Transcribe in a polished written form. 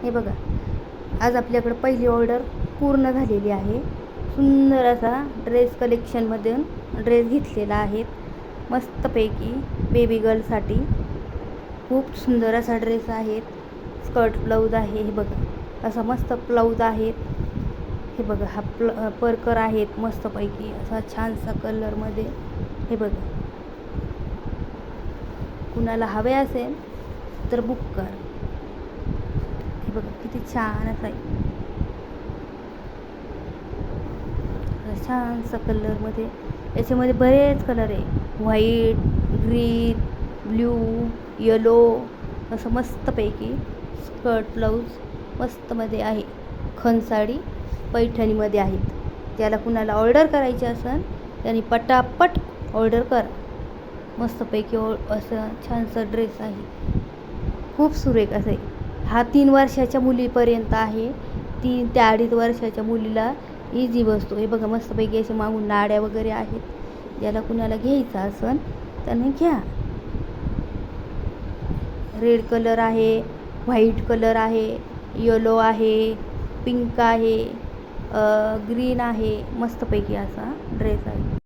हे बघा, आज आपल्याकडे पहिली ऑर्डर पूर्ण झालेली आहे. सुंदर असा ड्रेस कलेक्शनमधून ड्रेस घेतलेला आहे. मस्तपैकी बेबी गर्लसाठी खूप सुंदर असा ड्रेस आहे. स्कर्ट ब्लाऊज आहे. हे बघा, असा मस्त ब्लाऊज आहे. हे बघा, हा परकर आहेत मस्तपैकी असा छानसा कलरमध्ये. हे बघा, कुणाला हवे असेल तर बुक कर. हे बघा किती छान असं आहे, छानसा कलरमध्ये. याच्यामध्ये बरेच कलर आहे, व्हाईट, ग्रीन, ब्ल्यू, येलो, असं मस्तपैकी स्कर्ट ब्लाऊज मस्तमध्ये आहे. खणसाडी पैठणीमध्ये आहेत. त्याला कुणाला ऑर्डर करायची असेल त्यांनी पटापट ऑर्डर करा. मस्तपैकी असं छानसा ड्रेस आहे, खूप सुरेख असे. हा 3 वर्षाच्या मुलीपर्यंत आहे. 3 ते 2.5 वर्षाच्या मुलीला इझी बसतो. हे बघा, मस्तपैकी असे मागून नाड्या वगैरे आहेत. ज्याला कुणाला घ्यायचा असेल त्याने घ्या. रेड कलर आहे, व्हाईट कलर आहे, येलो आहे, पिंक आहे, ग्रीन आहे. मस्तपैकी असा ड्रेस आहे.